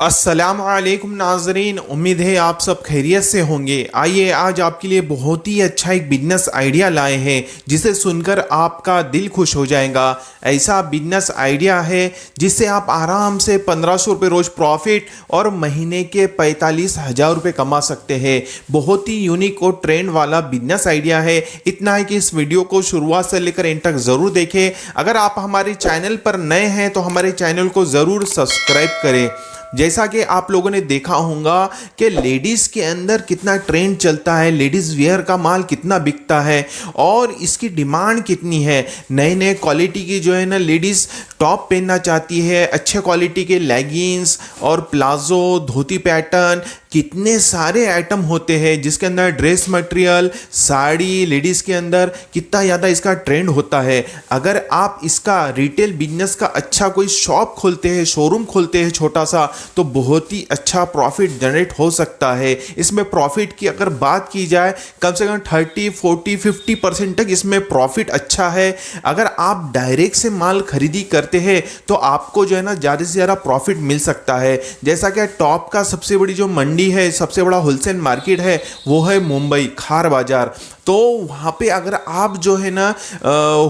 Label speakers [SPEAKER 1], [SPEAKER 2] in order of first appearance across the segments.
[SPEAKER 1] अस्सलामुअलैकुम नाजरीन, उम्मीद है आप सब खैरियत से होंगे। आइए आज आपके लिए बहुत ही अच्छा एक बिजनेस आइडिया लाए हैं जिसे सुनकर आपका दिल खुश हो जाएगा। ऐसा बिजनेस आइडिया है जिससे आप आराम से 1500 रुपये रोज़ प्रॉफिट और महीने के 45,000 रुपये कमा सकते हैं। बहुत ही यूनिक और ट्रेंड वाला बिजनेस आइडिया है। इतना है कि इस वीडियो को शुरुआत से लेकर एंड तक ज़रूर देखें। अगर आप हमारे चैनल पर नए हैं तो हमारे चैनल को ज़रूर सब्सक्राइब करें। जैसा कि आप लोगों ने देखा होगा कि लेडीज़ के अंदर कितना ट्रेंड चलता है, लेडीज़ वेयर का माल कितना बिकता है और इसकी डिमांड कितनी है। नए नए क्वालिटी की जो है ना लेडीज़ टॉप पहनना चाहती है, अच्छे क्वालिटी के लेगिंग्स और प्लाजो, धोती पैटर्न, कितने सारे आइटम होते हैं जिसके अंदर ड्रेस मटेरियल, साड़ी, लेडीज़ के अंदर कितना ज़्यादा इसका ट्रेंड होता है। अगर आप इसका रिटेल बिजनेस का अच्छा कोई शॉप खोलते हैं, शोरूम खोलते हैं छोटा सा, तो बहुत ही अच्छा प्रॉफिट जनरेट हो सकता है। इसमें प्रॉफिट की अगर बात की जाए कम से कम 30, 40, 50% तक इसमें प्रॉफिट अच्छा है। अगर आप डायरेक्ट से माल खरीदी करते हैं तो आपको जो है ना ज़्यादा से ज़्यादा प्रॉफिट मिल सकता है। जैसा कि टॉप का सबसे बड़ी जो मंडी है, सबसे बड़ा होलसेल मार्केट है, वो है मुंबई खार बाजार। तो वहाँ पे अगर आप जो है ना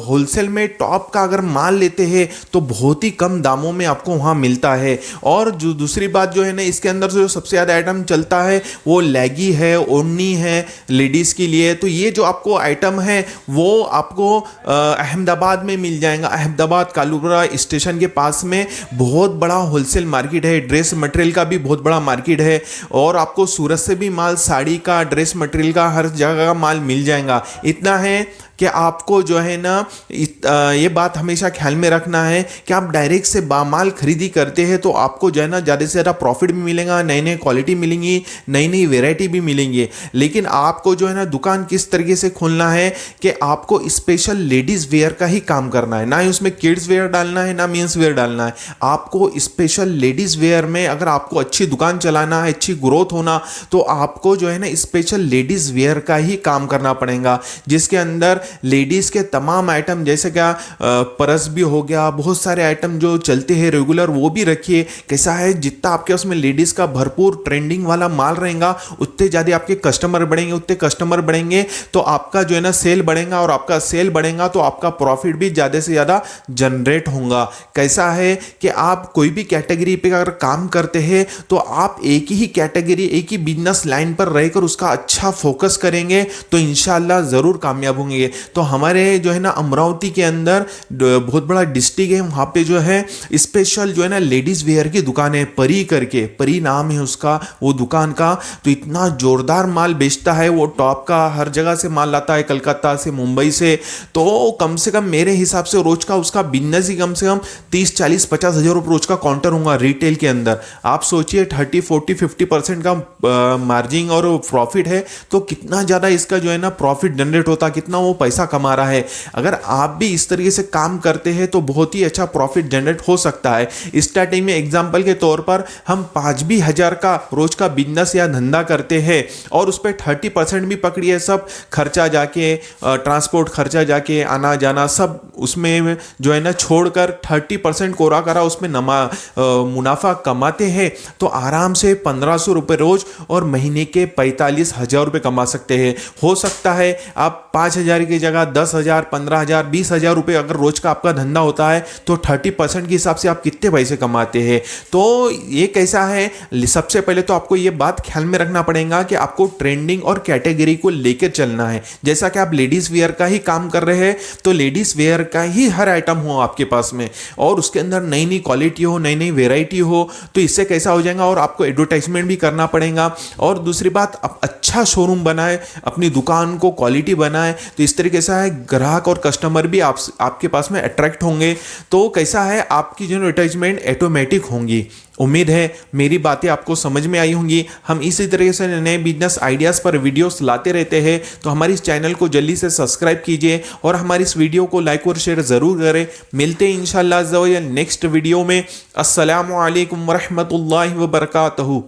[SPEAKER 1] होलसेल में टॉप का अगर माल लेते हैं तो बहुत ही कम दामों में आपको वहाँ मिलता है। और जो दूसरी बात जो है ना, इसके अंदर जो सबसे ज़्यादा आइटम चलता है वो लेगी है, ओढ़नी है लेडीज़ के लिए। तो ये जो आपको आइटम है वो आपको अहमदाबाद में मिल जाएगा। अहमदाबाद कालूपुरा स्टेशन के पास में बहुत बड़ा होलसेल मार्केट है, ड्रेस मटेरियल का भी बहुत बड़ा मार्केट है। और आपको सूरत से भी माल, साड़ी का, ड्रेस मटेरियल का, हर जगह का माल मिल जाएगा। इतना है कि आपको जो है ना ये बात हमेशा ख्याल में रखना है कि आप डायरेक्ट से बामाल खरीदी करते हैं तो आपको जो है ना ज़्यादा से ज़्यादा प्रॉफिट भी मिलेगा, नई नई क्वालिटी मिलेंगी, नई नई वेराइटी भी मिलेंगी। लेकिन आपको जो है ना दुकान किस तरीके से खोलना है कि आपको स्पेशल लेडीज़ वेयर का ही काम करना है, ना ही उसमें किड्स वेयर डालना है, ना मेंस वेयर डालना है। आपको स्पेशल लेडीज़ वेयर में अगर आपको अच्छी दुकान चलाना है, अच्छी ग्रोथ होना, तो आपको जो है ना स्पेशल लेडीज़ वेयर का ही काम करना पड़ेगा, जिसके अंदर लेडीज़ के तमाम आइटम जैसे क्या पर्स भी हो गया, बहुत सारे आइटम जो चलते हैं रेगुलर वो भी रखिए। कैसा है, जितना आपके उसमें लेडीज़ का भरपूर ट्रेंडिंग वाला माल रहेगा उतने ज़्यादा आपके कस्टमर बढ़ेंगे, उतने कस्टमर बढ़ेंगे तो आपका जो है ना सेल बढ़ेगा, और आपका सेल बढ़ेगा तो आपका प्रॉफिट भी ज़्यादा से ज़्यादा जनरेट होगा। कैसा है कि आप कोई भी कैटेगरी पे अगर काम करते हैं तो आप एक ही कैटेगरी, एक ही बिजनेस लाइन पर रहकर उसका अच्छा फोकस करेंगे तो इंशाल्लाह ज़रूर कामयाब होंगे। तो हमारे जो है ना अमरावती के अंदर बहुत बड़ा डिस्ट्रिक्ट है, वहाँ पे जो है स्पेशल जो है ना लेडीज़ वेयर की दुकान है, परी करके, परी नाम है उसका, वो दुकान का। तो इतना ज़ोरदार माल बेचता है वो, टॉप का हर जगह से माल लाता है, कलकत्ता से, मुंबई से। तो कम से कम मेरे हिसाब से रोज़ का उसका बिजनेस ही कम से कम 30, 40, 50 हज़ार रुपये रोज़ का काउंटर होगा रिटेल के अंदर। आप सोचिए 30, 40, 50% का मार्जिन और प्रॉफिट है तो कितना ज़्यादा इसका जो है ना प्रॉफिट जनरेट होता, कितना वो पैसा कमा रहा है। अगर आप भी इस तरीके से काम करते हैं तो बहुत ही अच्छा प्रॉफिट जनरेट हो सकता है। स्टार्टिंग में एग्जांपल के तौर पर हम 5 भी हज़ार का रोज का बिजनेस या धंधा करते हैं और उस पर 30% भी पकड़िए, सब खर्चा जाके, ट्रांसपोर्ट खर्चा जाके, आना जाना सब उसमें जो है ना छोड़कर 30% कोरा करा उसमें मुनाफा कमाते हैं तो आराम से 1500 रुपये रोज और महीने के 45,000 रुपये कमा सकते हैं। हो सकता है आप 5,000 की जगह 10,000, 15,000, 20,000 रुपये अगर रोज का आपका धंधा होता है तो 30% के हिसाब से आप कितने पैसे कमाते हैं। तो ये कैसा है, सबसे पहले तो आपको ये बात ख्याल में रखना पड़ेगा कि आपको ट्रेंडिंग और कैटेगरी को लेकर चलना है। जैसा कि आप लेडीज़ वेयर का ही काम कर रहे हैं तो लेडीज़ वेयर का ही हर आइटम हो आपके पास में, और उसके अंदर नई नई क्वालिटी हो, नई नई वेराइटी हो, तो इससे कैसा हो जाएगा। और आपको एडवर्टाइजमेंट भी करना पड़ेगा। और दूसरी बात, आप अच्छा शोरूम बनाए, अपनी दुकान को क्वालिटी बनाए, तो इस तरीके से है ग्राहक और कस्टमर भी आपके पास में अट्रैक्ट होंगे। तो कैसा है, आपकी जो एडवर्टाइजमेंट ऑटोमेटिक होंगी। उम्मीद है मेरी बातें आपको समझ में आई होंगी। हम इसी तरीके से नए बिजनेस आइडियाज़ पर वीडियोस लाते रहते हैं, तो हमारी इस चैनल को जल्दी से सब्सक्राइब कीजिए और हमारी इस वीडियो को लाइक और शेयर ज़रूर करें। मिलते हैं इंशाअल्लाह नेक्स्ट वीडियो में। अस्सलामु अलैकुम वरहमतुल्लाहि वबरकातुहू।